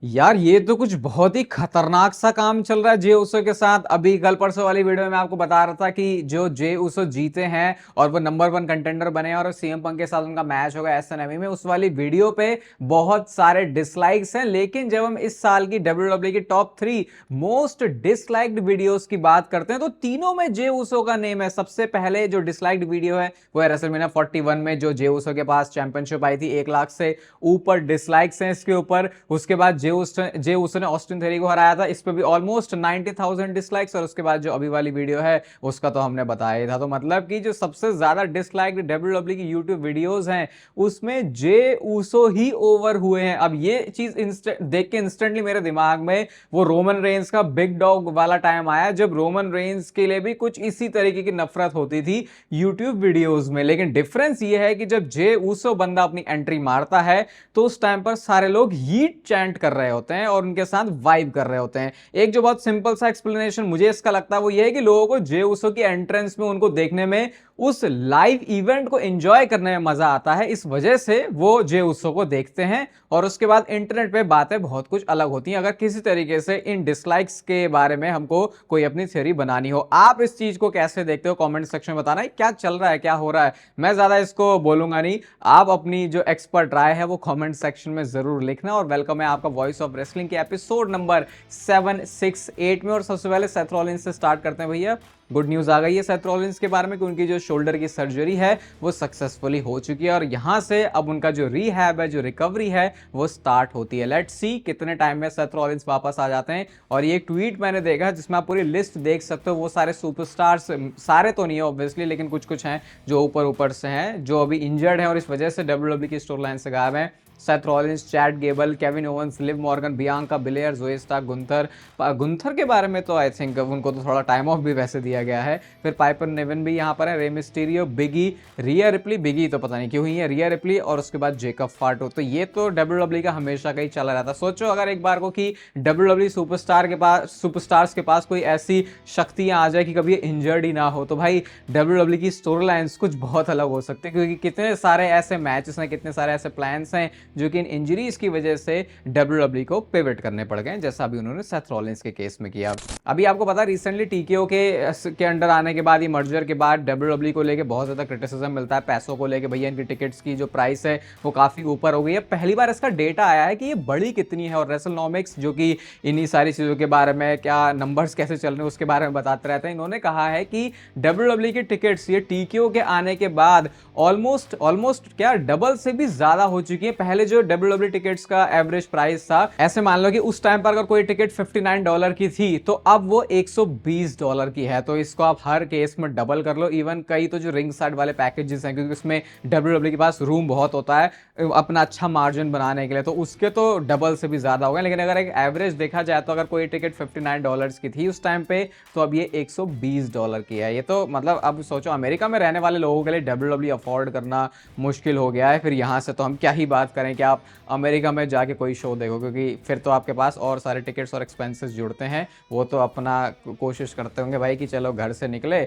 यार ये तो कुछ बहुत ही खतरनाक सा काम चल रहा है जे उसो के साथ। अभी कल परसों वाली वीडियो में मैं आपको बता रहा था कि जो जे उसो जीते हैं और वो नंबर 1 कंटेंडर बने और सीएम पंक के साथ उनका मैच होगा एसएनएमई में। उस वाली वीडियो पे बहुत सारे डिसलाइक्स हैं, लेकिन जब हम इस साल की डब्ल्यूडब्ल्यू की टॉप 3 मोस्ट डिसलाइक्ड वीडियोस की बात करते हैं तो तीनों में जे उसो का नेम है। सबसे पहले जो डिसलाइक्ड वीडियो है वो है रेसलमेनिया 41 में, जो जे उसो के पास चैंपियनशिप आई थी। 1 लाख से ऊपर डिसलाइक्स हैं इसके ऊपर। उसके बाद जे उसो ने ऑस्टिन थेरी को हराया था, इस पे भी ऑलमोस्ट 90,000 डिसलाइक्स। और उसके बाद जो अभी वाली वीडियो है उसका तो हमने बताया था। तो मतलब कि जो सबसे ज्यादा डिसलाइक्ड डब्ल्यूडब्ल्यू की यूट्यूब वीडियोस हैं उसमें जे उसो ही ओवर हुए हैं। अब ये चीज देख के इंस्टेंटली मेरे दिमाग में वो रोमन रेंस का बिग डॉग वाला टाइम आया, जब रोमन रेंस के लिए भी कुछ इसी तरीके की नफरत होती थी यूट्यूब वीडियोस में। लेकिन डिफरेंस ये है कि जब जे उसो बंदा अपनी एंट्री मारता है तो उस टाइम पर सारे लोग हीट चैंट कर रहे होते हैं और उनके साथ वाइब कर रहे होते हैं। एक जो बहुत सिंपल सा एक्सप्लेनेशन मुझे इसका लगता है वो ये है कि लोगों को जे उसो की एंट्रेंस में उनको देखने में, उस लाइव इवेंट को एंजॉय करने में मजा आता है, इस वजह से वो जे उसो को देखते हैं। और उसके बाद इंटरनेट पे बातें बहुत कुछ अलग होती हैं अगर किसी तरीके से इन डिसलाइक्स के बारे में हमको कोई अपनी थ्योरी बनानी हो। आप इस चीज को कैसे देखते हो कमेंट सेक्शन में बताना, क्या चल रहा है, क्या हो रहा है। मैं ज्यादा इसको बोलूंगा नहीं, आप अपनी जो एक्सपर्ट राय है वो कमेंट सेक्शन में जरूर लिखना। और वेलकम है आपका वॉइस ऑफ रेसलिंग के एपिसोड नंबर 768 में। और सबसे पहले सेथ रॉलिंस से स्टार्ट करते हैं। भैया गुड न्यूज आ गई है सेथ रॉलिंस के बारे में कि उनकी जो शोल्डर की सर्जरी है वो सक्सेसफुली हो चुकी है और यहां से अब उनका जो रिहैब है, जो रिकवरी है, वो स्टार्ट होती है। लेट्स सी कितने टाइम में सेथ रॉलिंस वापस आ जाते हैं। और ये ट्वीट मैंने देखा जिसमें आप पूरी लिस्ट देख सकते हो। वो सारे सुपरस्टार्स, सारे तो नहीं है ऑब्वियसली, लेकिन कुछ कुछ हैं जो ऊपर ऊपर से हैं, जो अभी इंजर्ड हैं और इस वजह से डब्ल्यूडब्ल्यू की स्टोर लाइन से गायब हैं। Seth Rollins, Chad Gable, Kevin Owens, Liv Morgan, Bianca Belair, Zoey Stark, Gunther के बारे में तो आई थिंक उनको तो थोड़ा टाइम ऑफ भी वैसे दिया गया है। फिर पाइपर नेवन भी यहाँ पर है, रे मिस्टीरियो, बिगी, रिया रिप्ली, बिगी तो पता नहीं क्यों ही है, रिया रिप्ली, और उसके बाद जेकब फाटो। तो ये तो डब्ल्यूडब्ल्यू का हमेशा का ही चला रहता। सोचो अगर एक बार को कि डब्ल्यूडब्ल्यू सुपरस्टार्स के पास कोई ऐसी शक्तियां आ जाए कि कभी इंजर्ड ही ना हो, तो भाई डब्ल्यूडब्ल्यू की स्टोरी लाइन्स कुछ बहुत अलग हो सकते हैं। क्योंकि कितने सारे ऐसे मैचेस हैं, कितने सारे ऐसे प्लान्स हैं जो कि इन इंजरीज की वजह से डब्ल्यूडब्ल्यू को पिवट करने पड़ गए, जैसा अभी उन्होंने सेथ रॉलिंस के केस में किया। अभी आपको पता है रिसेंटली टीकेओ के अंडर आने के बाद, ये मर्जर के बाद डब्ल्यूडब्ल्यू को लेके बहुत ज्यादा क्रिटिसिज्म मिलता है पैसों को लेके। भैया इनकी टिकट्स की जो प्राइस है वो काफी ऊपर हो गई है। पहली बार इसका डेटा आया है कि ये बड़ी कितनी है। और रेसलनॉमिक्स जो कि इन्हीं सारी चीजों के बारे में, क्या नंबर्स कैसे चल रहे हैं उसके बारे में बताते रहते हैं, इन्होंने कहा है कि डब्ल्यूडब्ल्यू की टिकट्स ये टीकेओ के आने के बाद ऑलमोस्ट क्या डबल से भी ज्यादा हो चुकी है। पहले जो डब्ल्यूडब्ल्यू टिकट्स का एवरेज प्राइस था, ऐसे मान लो कि उस टाइम पर अगर कोई टिकट $59 की थी तो अब वो $120 की है। तो इसको आप हर केस में डबल कर लो। इवन कई तो जो रिंग साइड वाले पैकेजेस हैं, क्योंकि उसमें डब्ल्यूडब्ल्यू के पास रूम बहुत होता है अपना अच्छा मार्जिन बनाने के लिए, तो उसके तो डबल से भी ज्यादा हो गए। लेकिन अगर एक एवरेज देखा जाए तो अगर कोई टिकट $59 की थी उस टाइम पे, तो अब ये $120 की है। ये तो मतलब अब सोचो अमेरिका में रहने वाले लोगों के लिए डब्ल्यूडब्ल्यू अफोर्ड करना मुश्किल हो गया है। फिर यहाँ से तो हम क्या ही बात करें कि आप अमेरिका में जाके कोई शो देखो, क्योंकि फिर तो आपके पास और सारे टिकट्स और एक्सपेंसेस जुड़ते हैं। वो तो अपना कोशिश करते होंगे भाई कि चलो घर से निकले,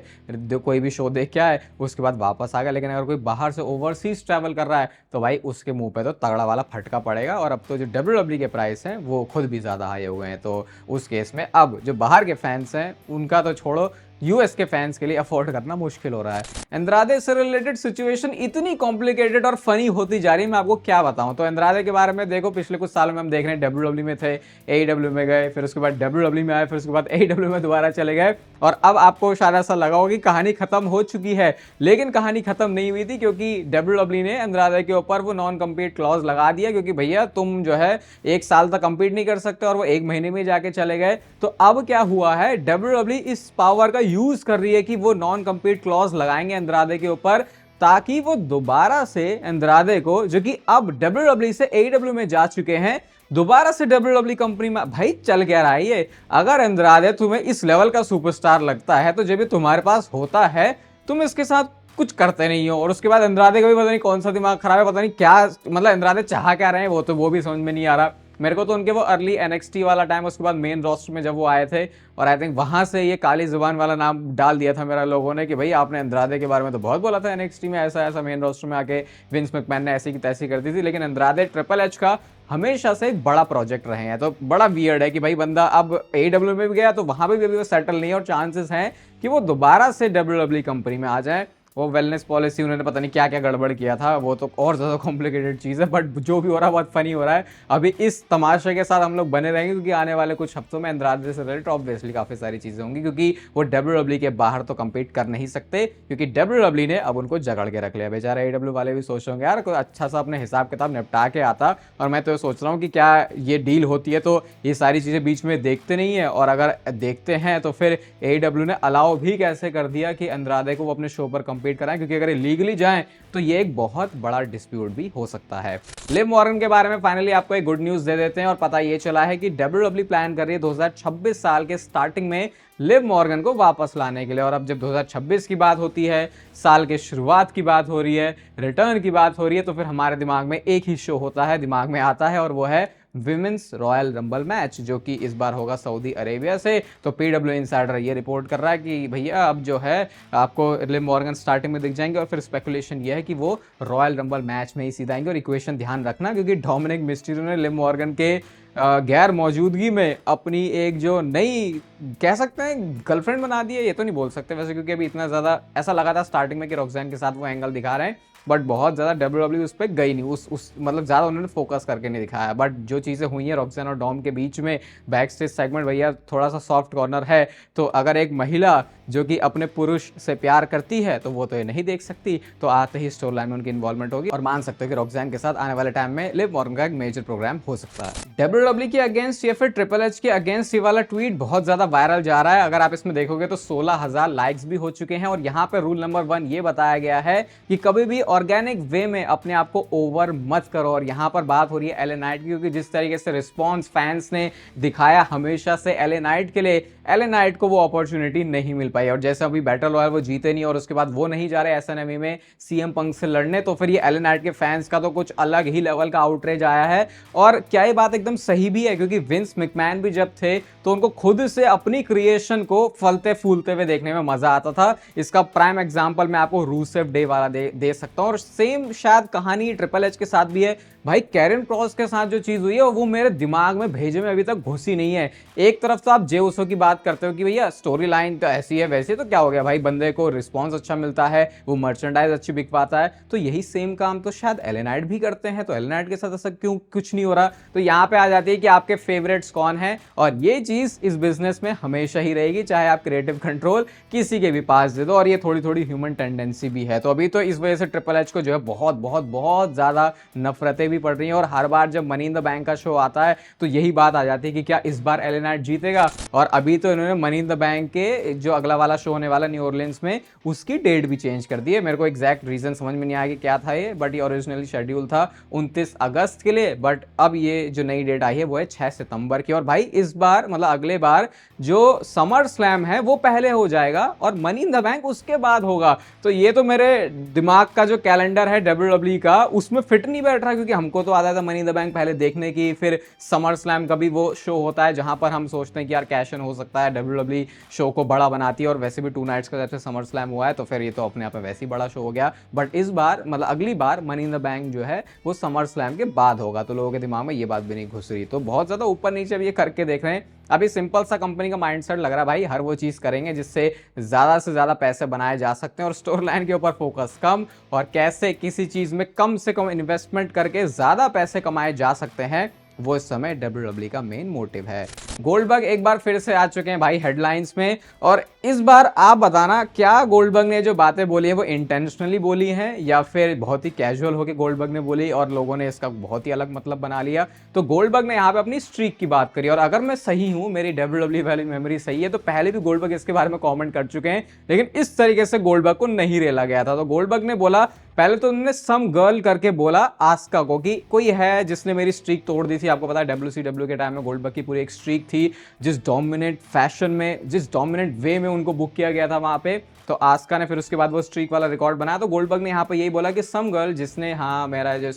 कोई भी शो देख के आए, उसके बाद वापस आ गया। लेकिन अगर कोई बाहर से ओवरसीज ट्रैवल कर रहा है तो भाई उसके मुंह पे तो तगड़ा वाला फटका पड़ेगा। और अब तो जो डब्ल्यूडब्ल्यू के प्राइस हैं वो खुद भी ज़्यादा हाई हो गए हैं। तो उस केस में अब जो बाहर के फैंस हैं उनका तो छोड़ो, यूएस के फैंस के लिए अफोर्ड करना मुश्किल हो रहा है। एंड्राडे से रिलेटेड सिचुएशन इतनी कॉम्प्लिकेटेड और फनी होती जा रही है, मैं आपको क्या बताऊं। तो एंड्राडे के बारे में देखो, पिछले कुछ सालों में हम देख रहे हैं डब्ल्यूडब्ल्यू में थे, एईडब्ल्यू में गए, फिर उसके बाद डब्ल्यूडब्ल्यू में आए, फिर उसके बाद एईडब्ल्यू में दोबारा चले गए। और अब आपको शायद ऐसा लगा होगा कि कहानी खत्म हो चुकी है, लेकिन कहानी खत्म नहीं हुई थी, क्योंकि डब्ल्यूडब्ल्यू ने एंड्राडे के ऊपर वो नॉन कम्पीट क्लॉज लगा दिया। क्योंकि भैया तुम जो है 1 साल तक कंपीट नहीं कर सकते, और वो 1 महीने में जाके चले गए। तो अब क्या हुआ है, डब्ल्यूडब्ल्यू इस पावर का यूज कर रही है कि वो नॉन कम्पीट क्लॉज लगाएंगे एंड्राडे के ऊपर, ताकि वो दोबारा से एंड्राडे को, जो कि अब डब्ल्यूडब्ल्यू से एईडब्ल्यू में जा चुके हैं, दोबारा से डब्ल्यूडब्ल्यू कंपनी में। भाई चल क्या रहा है ये, अगर एंड्राडे तुम्हें इस लेवल का सुपरस्टार लगता है तो जब भी तुम्हारे पास होता है तुम इसके साथ कुछ करते नहीं हो। और उसके बाद एंड्राडे का भी पता नहीं कौन सा दिमाग खराब है, पता नहीं क्या, मतलब एंड्राडे चाह क्या रहे हैं वो भी समझ में नहीं आ रहा मेरे को। तो उनके वो अर्ली एनएक्सटी वाला टाइम, उसके बाद मेन रोस्टर में जब वो आए थे, और आई थिंक वहां से ये काली जुबान वाला नाम डाल दिया था मेरा लोगों ने कि भाई आपने एंड्राडे के बारे में तो बहुत बोला था एनएक्सटी में ऐसा ऐसा, मेन रोस्टर में आके विंस मैकमैन ने ऐसी की तैसी कर दी थी। लेकिन एंड्राडे ट्रिपल एच का हमेशा से एक बड़ा प्रोजेक्ट रहे हैं। तो बड़ा वियर्ड है कि भाई बंदा अब AEW में भी गया तो वहां पे भी अभी वो सेटल नहीं है और चांसेस हैं कि वो दोबारा से WWE कंपनी में आ जाए। वो वेलनेस पॉलिसी उन्होंने पता नहीं क्या क्या गड़बड़ किया था, वो तो और ज़्यादा कॉम्प्लिकेटेड चीज़ है, बट जो भी हो रहा है बहुत फनी हो रहा है। अभी इस तमाशे के साथ हम लोग बने रहेंगे क्योंकि आने वाले कुछ हफ्तों में अंद्रादे से रिलेटेड ऑब्वियसली काफ़ी सारी चीज़ें होंगी, क्योंकि वो WWE के बाहर तो कम्पीट कर नहीं सकते, क्योंकि WWE ने अब उनको जगड़ के रख लिया। बेचारा AEW वाले भी सोच रहे होंगे यार कोई अच्छा सा अपने हिसाब किताब निपटा के आता, और मैं तो ये सोच रहा हूँ कि क्या ये डील होती है तो ये सारी चीज़ें बीच में देखते नहीं है, और अगर देखते हैं तो फिर AEW ने अलाउ भी कैसे कर दिया कि अंद्रादे को वो अपने शो पर कम्पीट कराएं, क्योंकि अगर लीगली जाएं तो ये एक बहुत बड़ा डिस्प्यूट भी हो सकता है। लिव मॉर्गन के बारे में फाइनली आपको एक गुड न्यूज दे देते हैं, और पता ये चला है कि WWE प्लान कर रही है 2026 साल के स्टार्टिंग में लिव मॉर्गन को वापस लाने के लिए। और अब जब 2026 की बात होती है, साल के शुरुआत की बात हो रही है, रिटर्न की बात हो रही है, तो फिर हमारे दिमाग में एक ही शो होता है, दिमाग में आता है, और वो है विमेंस रॉयल रंबल मैच, जो कि इस बार होगा सऊदी अरेबिया से। तो PW इनसाइडर ये रिपोर्ट कर रहा है कि भैया अब जो है आपको लिव मॉर्गन स्टार्टिंग में दिख जाएंगे, और फिर स्पेकुलेशन ये है कि वो रॉयल रंबल मैच में ही सीधा आएंगे। और इक्वेशन ध्यान रखना, क्योंकि डोमिनिक मिस्टीरियो ने लिव मॉर्गन के गैर मौजूदगी में अपनी एक जो नई कह सकते हैं गर्लफ्रेंड बना दी है, ये तो नहीं बोल सकते वैसे, क्योंकि अभी इतना ज़्यादा ऐसा लगा था स्टार्टिंग में कि रॉक्सैन के साथ वो एंगल दिखा रहे हैं, बट बहुत ज़्यादा WWE उस पर गई नहीं, उस मतलब ज़्यादा उन्होंने फोकस करके नहीं दिखाया। बट जो चीज़ें हुई हैं रॉक्सैन और डॉम के बीच में बैक स्टेज सेगमेंट, भैया थोड़ा सा सॉफ्ट कॉर्नर है, तो अगर एक महिला जो कि अपने पुरुष से प्यार करती है तो वो तो ये नहीं देख सकती, तो आते ही स्टोरी लाइन में उनकी इन्वॉल्वमेंट होगी, और मान सकते हो कि रॉक्सैन के साथ आने वाले टाइम में लिव मॉर्गन का एक मेजर प्रोग्राम हो सकता है। WWE के अगेंस्ट या फिर ट्रिपल एच के अगेंस्ट ये वाला ट्वीट बहुत ज़्यादा वायरल जा रहा है। अगर आप इसमें देखोगे तो 16,000 लाइक्स भी हो चुके हैं, और यहाँ पे रूल नंबर 1 ये बताया गया है कि कभी भी ऑर्गेनिक वे में अपने आप को ओवर मत करो। और यहाँ पर बात हो रही है LA नाइट की, क्योंकि जिस तरीके से रिस्पॉन्स फैंस ने दिखाया हमेशा से LA नाइट के लिए, LA नाइट को वो अपॉर्चुनिटी नहीं मिल पाई, और जैसे अभी बैटल रॉयल वो जीते नहीं और उसके बाद वो नहीं जा रहे SNME में CM पंक से लड़ने, तो फिर ये LA नाइट के फैंस का तो कुछ अलग ही लेवल का आउटरीच आया है। और क्या ये बात एकदम सही भी है, क्योंकि विंस मैकमैन भी जब थे तो उनको खुद से अपनी क्रिएशन को फलते फूलते हुए देखने में मजा आता था। इसका प्राइम एग्जांपल मैं आपको रूसेफ डे वाला दे सकता हूं, और सेम शायद कहानी ट्रिपल एच के साथ भी है। भाई कैरन क्रॉस के साथ जो चीज हुई है वो मेरे दिमाग में भेजे में अभी तक घुसी नहीं है। एक तरफ तो आप जे उसो की बात करते हो कि भैया स्टोरी लाइन तो ऐसी है वैसी, तो क्या हो गया भाई, बंदे को रिस्पॉन्स अच्छा मिलता है, वो मर्चेंडाइज अच्छी बिक पाता है, तो यही सेम काम तो शायद LA नाइट भी करते हैं, तो LA नाइट के साथ ऐसा क्यों कुछ नहीं हो रहा। तो यहाँ पे आ जाती है कि आपके फेवरेट्स कौन है, और ये चीज इस बिजनेस में हमेशा ही रहेगी, चाहे आप क्रिएटिव कंट्रोल किसी के भी पास दे दो, और ये थोड़ी थोड़ी ह्यूमन टेंडेंसी भी है। तो अभी तो इस वजह से ट्रिपल एच को जो है बहुत बहुत बहुत ज्यादा नफरतें भी पड़ रही हैं, और हर बार जब मनी इन द बैंक का शो आता है तो यही बात आ जाती है कि क्या इस बार LA नाइट जीतेगा। और अभी तो इन्होंने मनी इन द बैंक के जो अगला वाला शो होने वाला न्यू ऑरलिंस में, उसकी डेट भी चेंज कर दी है। मेरे को एग्जैक्ट रीजन समझ में नहीं आया कि क्या था ये, बट ये ओरिजिनली शेड्यूल था 29 अगस्त के लिए, बट अब ये जो नई डेट आई है वो है 6 सितंबर की। और भाई इस बार मतलब अगले बार जो समर स्लैम है वो पहले हो जाएगा और मनी इन द बैंक उसके बाद होगा। तो ये तो मेरे दिमाग का जो कैलेंडर है WWE का उसमें फिट नहीं बैठ रहा, क्योंकि हमको तो आता था मनी इन द बैंक पहले देखने की, फिर समर स्लैम का भी वो शो होता है जहां पर हम सोचते हैं कि यार कैश इन हो सकता है, WWE शो को बड़ा बनाती है, और वैसे भी 2 नाइट्स का जब से समर स्लैम हुआ है तो फिर ये तो अपने आप में वैसे ही बड़ा शो हो गया। बट इस बार मतलब अगली बार मनी इन द बैंक जो है वो समर स्लैम के बाद होगा, तो लोगों के दिमाग में ये बात भी नहीं घुस रही। तो बहुत ज्यादा ऊपर नीचे अब ये करके देख रहे हैं। अभी सिंपल सा कंपनी का माइंडसेट लग रहा है भाई, हर वो चीज करेंगे जिससे ज्यादा से ज्यादा पैसे बनाए जा सकते हैं, और स्टोरी लाइन के ऊपर फोकस कम, और कैसे किसी चीज में कम से कम इन्वेस्टमेंट करके ज्यादा पैसे कमाए जा सकते हैं, वो इस समय WWE का मेन मोटिव है। गोल्डबर्ग एक बार फिर से आ चुके हैं भाई हेडलाइंस में, और इस बार आप बताना क्या गोल्डबर्ग ने जो बातें बोली है वो इंटेंशनली बोली हैं या फिर बहुत ही कैजुअल होकर गोल्डबर्ग ने बोली और लोगों ने इसका बहुत ही अलग मतलब बना लिया। तो गोल्डबर्ग ने यहाँ पे अपनी स्ट्रीक की बात करी, और अगर मैं सही हूँ, मेरी WWE वाली मेमोरी सही है, तो पहले भी गोल्डबर्ग इसके बारे में कॉमेंट कर चुके हैं, लेकिन इस तरीके से गोल्डबर्ग को नहीं रेला गया था। तो गोल्डबर्ग ने बोला, पहले तो उन्होंने सम गर्ल करके बोला आस्का को कि कोई है जिसने मेरी स्ट्रीक तोड़ दी थी। आपको पता है WCW के टाइम में गोल्डबर्ग की पूरी एक स्ट्रीक थी, जिस डोमिनेंट फैशन में, जिस डोमिनेंट वे में उनको बुक किया गया था वहां पे, तो आस्का ने फिर उसके बाद वो स्ट्रीक वाला रिकॉर्ड बनाया। तो गोल्डबर्ग ने यहाँ पे यही बोला कि सम गर्ल जिसने हाँ मेरा जो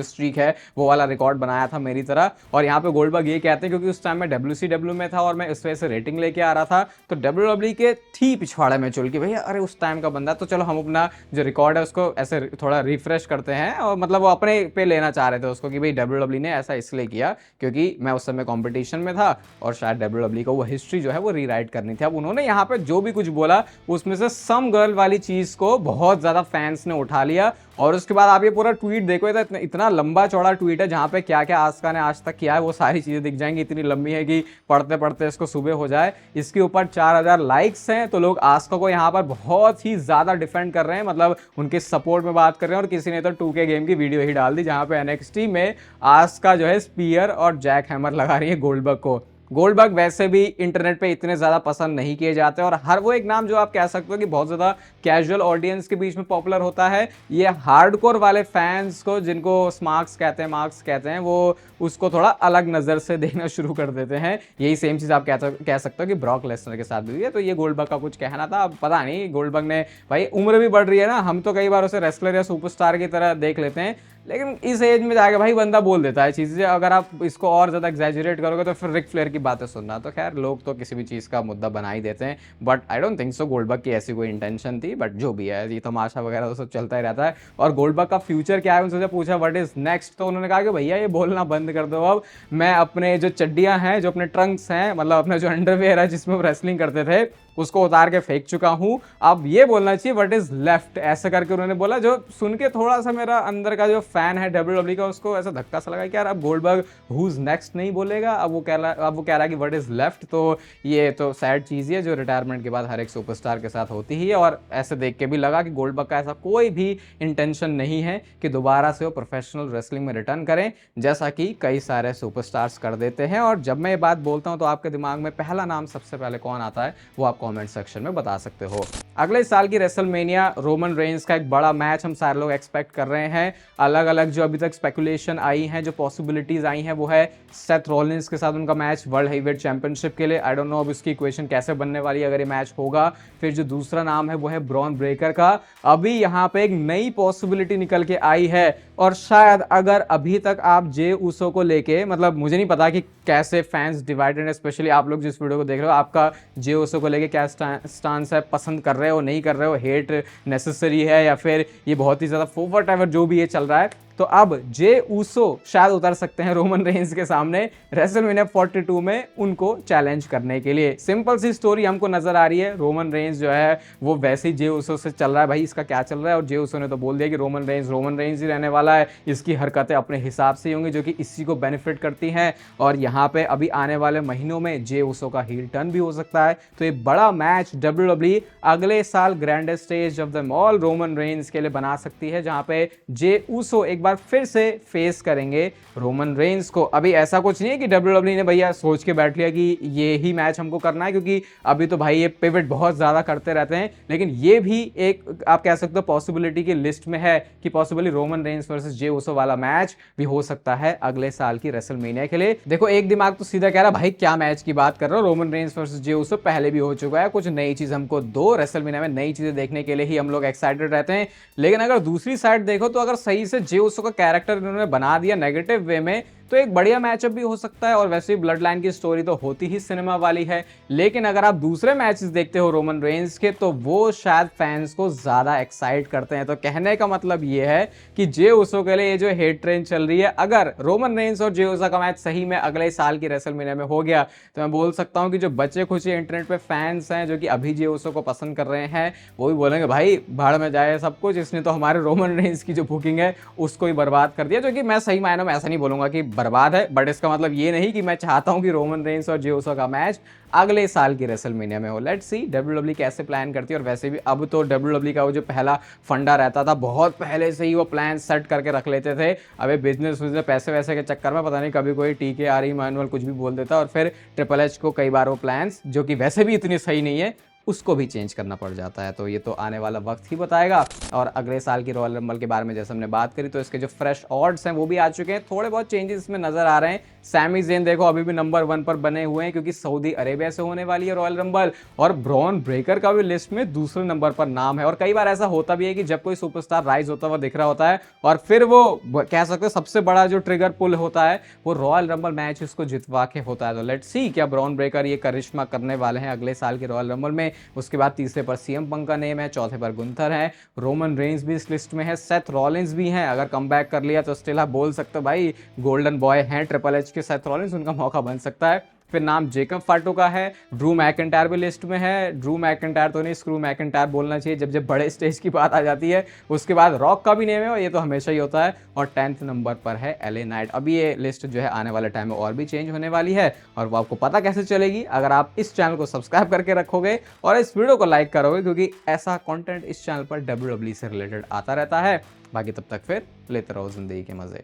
स्ट्रीक है वो वाला रिकॉर्ड बनाया था मेरी तरह। और यहाँ पे गोल्डबर्ग ये कहते हैं क्योंकि उस टाइम मैं WCW में था और मैं इस वजह से रेटिंग लेके आ रहा था, तो WWE के थी पिछवाड़े में चुल के भैया अरे उस टाइम का बंदा, तो चलो हम अपना जो रिकॉर्ड है उसको ऐसे थोड़ा रिफ्रेश करते हैं, और मतलब वो अपने पे लेना चाह रहे थे उसको कि भाई WWE ने ऐसा इसलिए किया क्योंकि मैं उस समय कंपटीशन में था और शायद WWE को वो हिस्ट्री जो है वो रीराइट करनी थी। अब उन्होंने यहाँ पे जो भी कुछ बोला उसमें से सम गर्ल वाली चीज को बहुत ज्यादा फैंस ने उठा लिया, और उसके बाद आप ये पूरा ट्वीट देखो, इतना लंबा चौड़ा ट्वीट है जहां पे क्या क्या आस्का ने आज तक किया है वो सारी चीजें दिख जाएंगी। इतनी लंबी है कि पढ़ते पढ़ते इसको सुबह हो जाए। इसके ऊपर 4000 लाइक्स हैं, तो लोग आस्का को यहाँ पर बहुत ही ज्यादा डिफेंड कर रहे हैं, मतलब उनके सपोर्ट में बात कर रहे हैं। और किसी ने तो 2K गेम की वीडियो ही डाल दी जहां पे NXT में आस्का जो है स्पीयर और जैक हैमर लगा रही है गोल्डबर्ग को। गोल्डबर्ग वैसे भी इंटरनेट पे इतने ज्यादा पसंद नहीं किए जाते, और हर वो एक नाम जो आप कह सकते हो कि बहुत ज्यादा कैजुअल ऑडियंस के बीच में पॉपुलर होता है, ये हार्डकोर वाले फैंस को, जिनको स्मार्क्स कहते हैं, वो उसको थोड़ा अलग नजर से देखना शुरू कर देते हैं। यही सेम चीज आप कह सकते हो कि ब्रॉक लेसनर के साथ भी हुई है। तो ये गोल्डबर्ग का कुछ कहना था। अब पता नहीं, गोल्डबर्ग ने भाई उम्र भी बढ़ रही है ना, हम तो कई बार उसे रेसलर या सुपरस्टार की तरह देख लेते हैं, लेकिन इस एज में जाके भाई बंदा बोल देता है चीजें। अगर आप इसको और ज्यादा एग्जैजरेट करोगे तो फिर रिक फ्लेयर की बातें सुनना। तो खैर, लोग तो किसी भी चीज का मुद्दा बना ही देते हैं, but I don't think so Goldberg की ऐसी कोई इंटेंशन थी। बट जो भी है, ये तमाशा वगैरह तो सब चलता ही रहता है। और गोल्डबर्ग का फ्यूचर क्या है उनसे पूछा व्हाट इज नेक्स्ट, तो उन्होंने कहा कि भैया ये बोलना बंद कर दो, अब मैं अपने जो चड्डियां हैं, जो अपने ट्रंक्स हैं, मतलब अपने जो अंडरवेयर है जिसमें वो रेसलिंग करते थे, उसको उतार के फेंक चुका हूं। अब ये बोलना चाहिए व्हाट इज लेफ्ट, ऐसे करके उन्होंने बोला, जो सुन के थोड़ा सा मेरा अंदर का जो फैन है WWE का उसको ऐसा धक्का सा लगा कि यार अब गोल्डबर्ग हुज नेक्स्ट नहीं बोलेगा, अब वो कह रहा है कि व्हाट इज लेफ्ट। तो ये तो सैड चीज है जो रिटायरमेंट के बाद हर एक सुपरस्टार के साथ होती ही है। और ऐसे देख के भी लगा कि गोल्डबर्ग का ऐसा कोई भी इंटेंशन नहीं है कि दोबारा से वो प्रोफेशनल रेसलिंग में रिटर्न करें, जैसा कि कई सारे सुपरस्टार्स कर देते हैं। और जब मैं ये बात बोलता हूं तो आपके दिमाग में पहला नाम सबसे पहले कौन आता है वो आप कमेंट सेक्शन में बता सकते हो। अगले साल की रेसलमेनिया रोमन रेंस का एक बड़ा मैच हम सारे लोग एक्सपेक्ट कर रहे हैं। अलग अलग जो अभी तक स्पेकुलेशन आई हैं, जो पॉसिबिलिटीज आई हैं, वो है सेथ रॉलिंस के साथ उनका मैच वर्ल्ड हेवीवेट चैंपियनशिप के लिए। आई डोंट नो अब इसकी इक्वेशन कैसे बनने वाली है अगर ये मैच होगा। फिर जो दूसरा नाम है वो है ब्रॉन ब्रेकर का। अभी यहाँ पे एक नई पॉसिबिलिटी निकल के आई है, और शायद अगर अभी तक आप जे ऊसो को लेके, मतलब मुझे नहीं पता कि कैसे फैंस डिवाइडेड है, स्पेशली आप लोग जिस वीडियो को देख रहे हो, आपका जे ऊसो को लेके क्या स्टांस है, पसंद कर रहे हो नहीं कर रहे हो, हेट नेसेसरी है या फिर ये बहुत ही ज्यादा फोवर्ट एवर जो भी ये चल रहा है। तो अब जे ऊसो शायद उतर सकते हैं रोमन रेंस के सामने रेसलमेनिया 42 में उनको चैलेंज करने के लिए। सिंपल सी स्टोरी हमको नजर आ रही है, रोमन रेंस जो है वो वैसे ही जे ऊसो से चल रहा है, भाई इसका क्या चल रहा है। और जे ऊसो ने तो बोल दिया कि रोमन रेंस ही रहने वाला है, इसकी हरकतें अपने हिसाब से ही होंगी जो कि इसी को बेनिफिट करती हैं। और यहाँ पे अभी आने वाले महीनों में जे ऊसो का हील टर्न भी हो सकता है। तो ये बड़ा मैच WWE अगले साल grandest stage of the all Roman Reigns के लिए बना सकती है, जहां पे जे ऊसो एक बार फिर से फेस करेंगे रोमन रेंस को। अभी ऐसा कुछ नहीं है कि WWE ने भैया सोच के बैठ लिया कि ये ही मैच हमको करना है, क्योंकि अभी तो भाई ये पिवट बहुत ज्यादा करते रहते हैं, लेकिन ये भी एक आप कह सकते हो पॉसिबिलिटी की लिस्ट में है कि possibly Roman Reigns versus Jey Uso वाला मैच भी हो सकता है अगले साल की रेसलमेनिया के लिए। देखो एक दिमाग तो सीधा कह रहा भाई क्या मैच की बात कर रहे हो, Roman Reigns versus Jey Uso पहले भी हो चुका है, कुछ नई चीज हमको दो। रेसलमेनिया में नई चीजें देखने के लिए ही हम लोग एक्साइटेड रहते हैं। लेकिन अगर दूसरी साइड देखो तो अगर सही से जे ऊसो का कैरेक्टर इन्होंने बना दिया नेगेटिव वे में, तो एक बढ़िया मैचअप भी हो सकता है। और वैसे भी ब्लड लाइन की स्टोरी तो होती ही सिनेमा वाली है, लेकिन अगर आप दूसरे मैचेस देखते हो रोमन रेंस के, तो वो शायद फैंस को ज्यादा एक्साइट करते हैं। तो कहने का मतलब ये है कि जे ऊसो के लिए ये जो हेट ट्रेन चल रही है, अगर रोमन रेंस और जे ऊसो का मैच सही में अगले साल की रेसलमेनिया में हो गया, तो मैं बोल सकता हूं कि जो बच्चे खुचे इंटरनेट पे फैंस हैं जो कि अभी जे ऊसो को पसंद कर रहे हैं, वो भी बोलेंगे भाई भाड़ में जाए सब कुछ, इसने तो हमारे रोमन रेंस की जो बुकिंग है उसको ही बर्बाद कर दिया। जो कि मैं सही मायनों में ऐसा नहीं बोलूंगा कि बर्बाद है, बट इसका मतलब ये नहीं कि मैं चाहता हूं कि रोमन रेंस और जे ऊसो का मैच अगले साल की रेसलमेनिया में हो। लेट्स सी WWE कैसे प्लान करती है। और वैसे भी अब तो WWE का वो जो पहला फंडा रहता था, बहुत पहले से ही वो प्लान सेट करके रख लेते थे। अबे बिजनेस पैसे वैसे के चक्कर में पता नहीं कभी कोई TK मैनुअल कुछ भी बोल देता, और फिर ट्रिपल एच को कई बार वो प्लान्स जो कि वैसे भी इतनी सही नहीं है उसको भी चेंज करना पड़ जाता है। तो ये तो आने वाला वक्त ही बताएगा। और अगले साल की रॉयल रंबल के बारे में जैसे हमने बात करी, तो इसके जो फ्रेश ऑड्स हैं वो भी आ चुके हैं, थोड़े बहुत चेंजेस इसमें नजर आ रहे हैं। सैमी ज़ेन देखो अभी भी नंबर 1 पर बने हुए हैं, क्योंकि सऊदी अरेबिया से होने वाली है रॉयल रंबल। और ब्रॉन ब्रेकर का भी लिस्ट में दूसरे नंबर पर नाम है। और कई बार ऐसा होता भी है कि जब कोई सुपरस्टार राइज होता हुआ दिख रहा होता है, और फिर वो कह सकते हैं सबसे बड़ा जो ट्रिगर पुल होता है वो रॉयल रंबल मैच उसको जितवा के होता है। तो लेट्स सी क्या ब्रॉन ब्रेकर ये करिश्मा करने वाले हैं अगले साल के रॉयल रंबल में, में। उसके बाद तीसरे पर सीएम पंक का नेम है, चौथे पर गुंथर है, रोमन रेंज भी इस लिस्ट में है, सेथ रॉलिंस भी हैं। अगर कमबैक कर लिया तो स्टिल आप बोल सकते हो भाई गोल्डन बॉय हैं ट्रिपल एच के सेथ रॉलिंस, उनका मौका बन सकता है। फिर नाम जेकब फाटो का है, ड्रू मैकिंटायर भी लिस्ट में है। ड्रू मैकिंटायर तो नहीं, स्क्रू मैकिंटायर बोलना चाहिए जब जब बड़े स्टेज की बात आ जाती है। उसके बाद रॉक का भी नेम है और ये तो हमेशा ही होता है। और 10th नंबर पर है एले नाइट। अभी ये लिस्ट जो है आने वाले टाइम में और भी चेंज होने वाली है, और वो आपको पता कैसे चलेगी, अगर आप इस चैनल को सब्सक्राइब करके रखोगे और इस वीडियो को लाइक करोगे, क्योंकि ऐसा कंटेंट इस चैनल पर WWE से रिलेटेड आता रहता है। बाकी तब तक फिर लेते रहो जिंदगी के मजे।